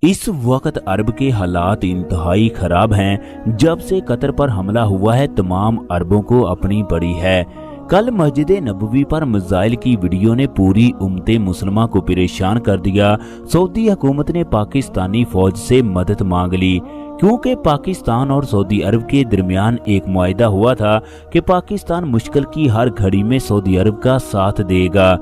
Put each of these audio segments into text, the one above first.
इस वक्त अरब के हालात इंतहाई खराब हैं। जब से कतर पर हमला हुआ है तमाम अरबों को अपनी पड़ी है। कल मस्जिद नबवी पर मिसाइल की वीडियो ने पूरी उम्मत मुसलमान को परेशान कर दिया। सऊदी हुकूमत ने पाकिस्तानी फौज से मदद मांग ली, क्योंकि पाकिस्तान और सऊदी अरब के दरमियान एक मुआहदा हुआ था कि पाकिस्तान मुश्किल की हर घड़ी में सऊदी अरब का साथ देगा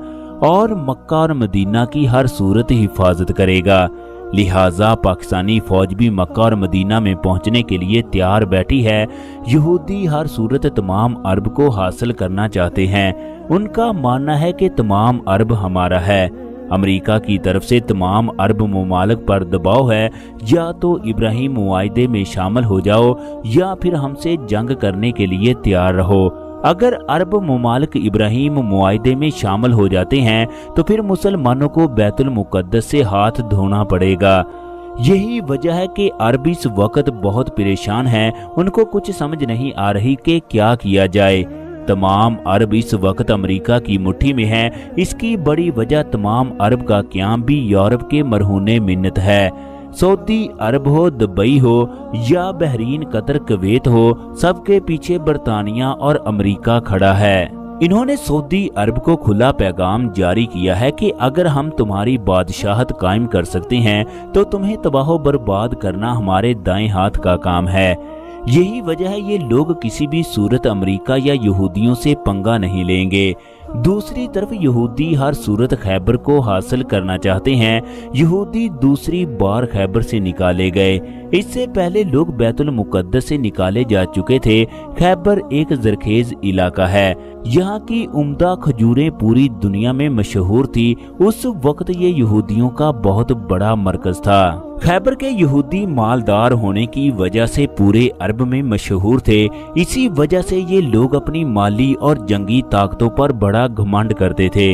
और मक्का और मदीना की हर सूरत हिफाजत करेगा। लिहाजा पाकिस्तानी फौज भी मक्का और मदीना में पहुंचने के लिए तैयार बैठी है। यहूदी हर सूरत तमाम अरब को हासिल करना चाहते हैं। उनका मानना है कि तमाम अरब हमारा है। अमेरिका की तरफ से तमाम अरब ममालिक पर दबाव है, या तो इब्राहिम मुआहदे में शामिल हो जाओ या फिर हमसे जंग करने के लिए तैयार रहो। अगर अरब ममालिक इब्राहिम मुआहदे में शामिल हो जाते हैं तो फिर मुसलमानों को बैतुल मुकद्दस से हाथ धोना पड़ेगा। यही वजह है कि अरब इस वक्त बहुत परेशान हैं। उनको कुछ समझ नहीं आ रही कि क्या किया जाए। तमाम अरब इस वक्त अमेरिका की मुट्ठी में हैं। इसकी बड़ी वजह तमाम अरब का क़याम भी यूरोप के मरहूने मिन्नत है। सऊदी अरब हो, दुबई हो या बहरीन, कतर, कुवैत हो, सबके पीछे बरतानिया और अमेरिका खड़ा है। इन्होंने सऊदी अरब को खुला पैगाम जारी किया है कि अगर हम तुम्हारी बादशाहत कायम कर सकते हैं तो तुम्हें तबाह बर्बाद करना हमारे दाएं हाथ का काम है। यही वजह है ये लोग किसी भी सूरत अमेरिका या यहूदियों से पंगा नहीं लेंगे। दूसरी तरफ यहूदी हर सूरत खैबर को हासिल करना चाहते हैं। यहूदी दूसरी बार खैबर से निकाले गए। इससे पहले लोग बैतुल मुकद्दस से निकाले जा चुके थे। खैबर एक जरखेज इलाका है। यहाँ की उम्दा खजूरें पूरी दुनिया में मशहूर थी। उस वक्त ये यहूदियों का बहुत बड़ा मरकज था। खैबर के यहूदी मालदार होने की वजह से पूरे अरब में मशहूर थे। इसी वजह से ये लोग अपनी माली और जंगी ताकतों पर बड़ा घमंड करते थे।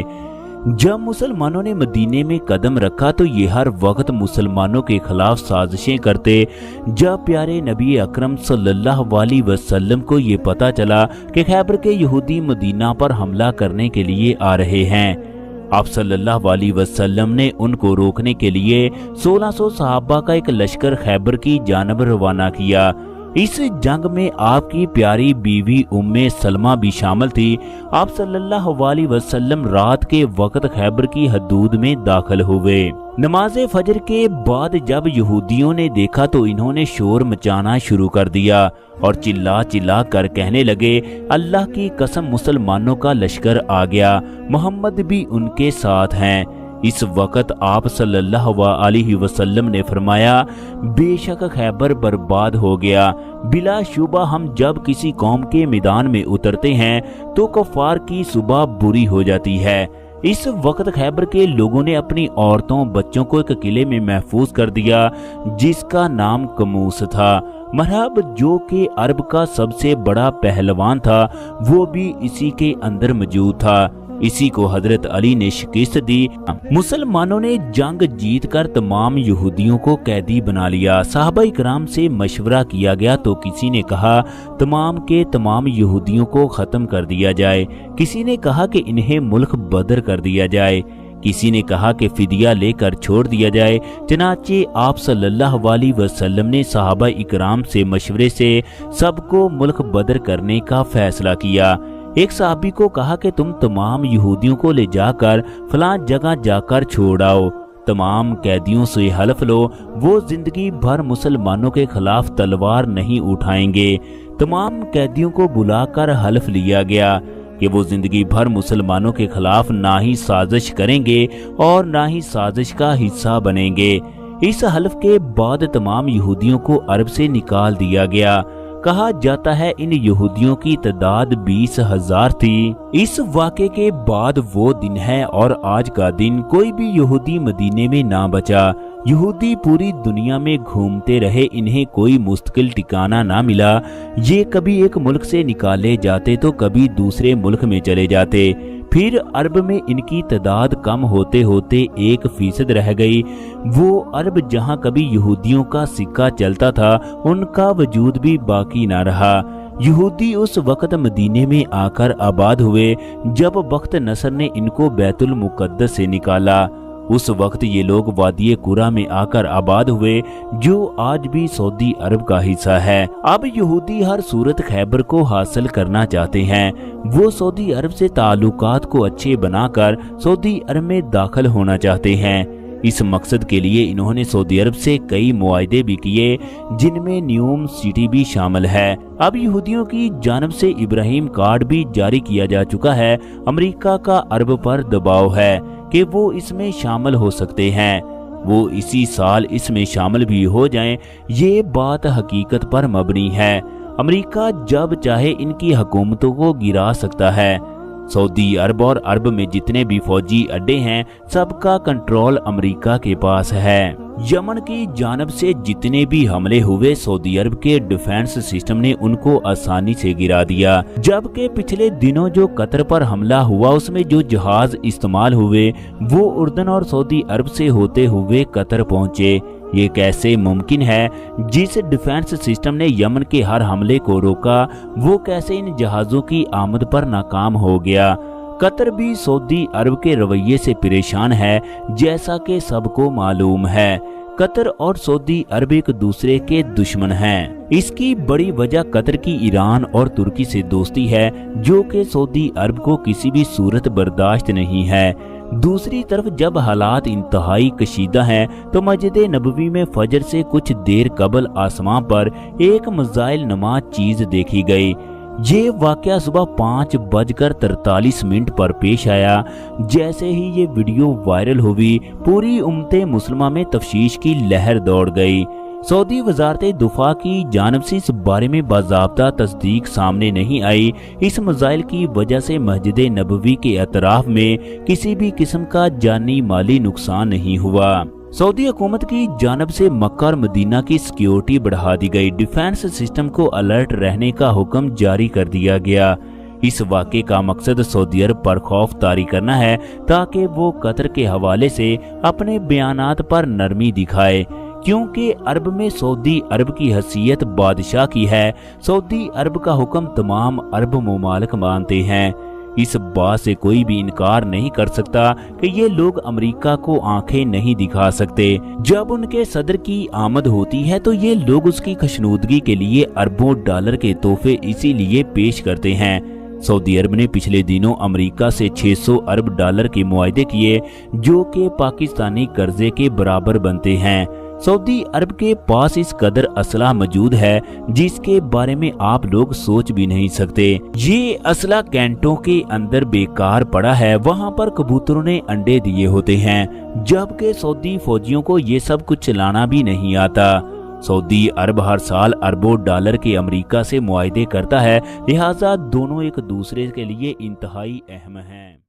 जब मुसलमानों ने मदीने में कदम रखा तो ये हर वक्त मुसलमानों के खिलाफ साजिशें करते। जब प्यारे नबी अकरम सल्लल्लाहु अलैहि वसल्लम को ये पता चला कि खैबर के यहूदी मदीना पर हमला करने के लिए आ रहे हैं, आप सल्लल्लाहु अलैहि वसल्लम ने उनको रोकने के लिए 1600 सहाबा का एक लश्कर खैबर की जानब रवाना किया। इस जंग में आपकी प्यारी बीवी उम्मे सलमा भी शामिल थी। आप सल्लल्लाहु अलैहि वसल्लम रात के वक्त खैबर की हदूद में दाखिल हुए। नमाज फजर के बाद जब यहूदियों ने देखा तो इन्होंने शोर मचाना शुरू कर दिया और चिल्ला चिल्ला कर कहने लगे, अल्लाह की कसम मुसलमानों का लश्कर आ गया, मोहम्मद भी उनके साथ हैं। इस वक्त आप सल्लल्लाहु अलैहि वसल्लम ने फरमाया, बेशक खैबर बर्बाद हो गया। बिला शुबा हम जब किसी कौम के मैदान में उतरते हैं तो कुफार की सुबह बुरी हो जाती है। इस वक्त खैबर के लोगों ने अपनी औरतों बच्चों को एक किले में महफूज कर दिया जिसका नाम कमूस था। मरहब जो कि अरब का सबसे बड़ा पहलवान था वो भी इसी के अंदर मौजूद था। इसी को हजरत अली ने शिकस्त दी। मुसलमानों ने जंग जीत कर तमाम यहूदियों को कैदी बना लिया। साहबा इकराम से मशवरा किया गया तो किसी ने कहा तमाम के तमाम यहूदियों को खत्म कर दिया जाए, किसी ने कहा कि इन्हें मुल्क बदर कर दिया जाए, किसी ने कहा कि फिदिया लेकर छोड़ दिया जाए। चनाचे आप सल्लल्लाहु अलैहि वसल्लम ने साहबा इकराम से मशवरे से सबको मुल्क बदर करने का फैसला किया। एक साहबी को कहा कि तुम तमाम यहूदियों को ले जाकर फलां जगह जाकर छोड़ आओ। तमाम कैदियों से हल्फ लो वो जिंदगी भर मुसलमानों के खिलाफ तलवार नहीं उठाएंगे। तमाम कैदियों को बुलाकर हल्फ लिया गया कि वो जिंदगी भर मुसलमानों के खिलाफ ना ही साजिश करेंगे और ना ही साजिश का हिस्सा बनेंगे। इस हल्फ के बाद तमाम यहूदियों को अरब से निकाल दिया गया। कहा जाता है इन यहूदियों की तादाद 20,000 थी। इस वाक़े के बाद वो दिन है और आज का दिन कोई भी यहूदी मदीने में ना बचा। यहूदी पूरी दुनिया में घूमते रहे, इन्हें कोई मुस्तकिल ठिकाना ना मिला। ये कभी एक मुल्क से निकाले जाते तो कभी दूसरे मुल्क में चले जाते। फिर अरब में इनकी तादाद कम होते होते 1% रह गई। वो अरब जहां कभी यहूदियों का सिक्का चलता था उनका वजूद भी बाकी ना रहा। यहूदी उस वक्त मदीने में आकर आबाद हुए जब बख्त नसर ने इनको बैतुल मुकद्दस से निकाला उस वक्त ये लोग वादी कुरा में आकर आबाद हुए, जो आज भी सऊदी अरब का हिस्सा है। अब यहूदी हर सूरत खैबर को हासिल करना चाहते हैं। वो सऊदी अरब से ताल्लुकात को अच्छे बनाकर सऊदी अरब में दाखिल होना चाहते हैं। इस मकसद के लिए इन्होंने सऊदी अरब से कई मुआहदे भी किए, जिनमें न्यूम सिटी भी शामिल है। अब यहूदियों की जानब से इब्राहिम कार्ड भी जारी किया जा चुका है। अमेरिका का अरब पर दबाव है कि वो इसमें शामिल हो सकते हैं। वो इसी साल इसमें शामिल भी हो जाएं, ये बात हकीकत पर मबनी है। अमेरिका जब चाहे इनकी हुकूमतों को गिरा सकता है। सऊदी अरब और अरब में जितने भी फौजी अड्डे हैं, सबका कंट्रोल अमेरिका के पास है। यमन की जानब से जितने भी हमले हुए, सऊदी अरब के डिफेंस सिस्टम ने उनको आसानी से गिरा दिया। जबकि पिछले दिनों जो कतर पर हमला हुआ, उसमें जो जहाज इस्तेमाल हुए वो उर्दन और सऊदी अरब से होते हुए कतर पहुंचे। ये कैसे मुमकिन है? जिस डिफेंस सिस्टम ने यमन के हर हमले को रोका, वो कैसे इन जहाज़ों की आमद पर नाकाम हो गया? कतर भी सऊदी अरब के रवैये से परेशान है, जैसा कि सबको मालूम है। कतर और सऊदी अरब एक दूसरे के दुश्मन हैं। इसकी बड़ी वजह कतर की ईरान और तुर्की से दोस्ती है, जो कि सऊदी अरब को किसी भी सूरत बर्दाश्त नहीं है। दूसरी तरफ जब हालात इंतहाई कशीदा हैं, तो मस्जिद नबवी में फजर से कुछ देर कबल आसमां पर एक मिसाइल नमा चीज देखी गई। ये वाकया सुबह 5:43 पर पेश आया। जैसे ही ये वीडियो वायरल हुई, पूरी उम्मते मुस्लिमा में तफ्शीश की लहर दौड़ गई। सऊदी वजारत दुफा की जानब से इस बारे में बाज़ाब्ता तस्दीक सामने नहीं आई। इस मिसाइल की वजह से मस्जिद नबवी के अतराफ में किसी भी किस्म का जानी माली नुकसान नहीं हुआ। सऊदी हुकूमत की जानब से मक्का और मदीना की सिक्योरिटी बढ़ा दी गई। डिफेंस सिस्टम को अलर्ट रहने का हुक्म जारी कर दिया गया। इस वाक़े का मकसद सऊदी अरब पर खौफ तारी करना है, ताकि वो कतर के हवाले से अपने बयानात पर नरमी दिखाए। क्योंकि अरब में सऊदी अरब की हैसियत बादशाह की है। सऊदी अरब का हुक्म तमाम अरब मुमालिक मानते हैं। इस बात से कोई भी इनकार नहीं कर सकता कि ये लोग अमेरिका को आंखें नहीं दिखा सकते। जब उनके सदर की आमद होती है, तो ये लोग उसकी खुशनुदगी के लिए अरबों डॉलर के तोहफे इसीलिए पेश करते हैं। सऊदी अरब ने पिछले दिनों अमेरिका से 600 अरब डॉलर के मुआहदे किए, जो कि पाकिस्तानी कर्जे के बराबर बनते हैं। सऊदी अरब के पास इस कदर असला मौजूद है, जिसके बारे में आप लोग सोच भी नहीं सकते। ये असला कैंटों के अंदर बेकार पड़ा है, वहाँ पर कबूतरों ने अंडे दिए होते हैं, जबकि सऊदी फौजियों को ये सब कुछ चलाना भी नहीं आता। सऊदी अरब हर साल अरबों डॉलर के अमेरिका से मुआहदे करता है, लिहाजा दोनों एक दूसरे के लिए इंतहाई अहम हैं।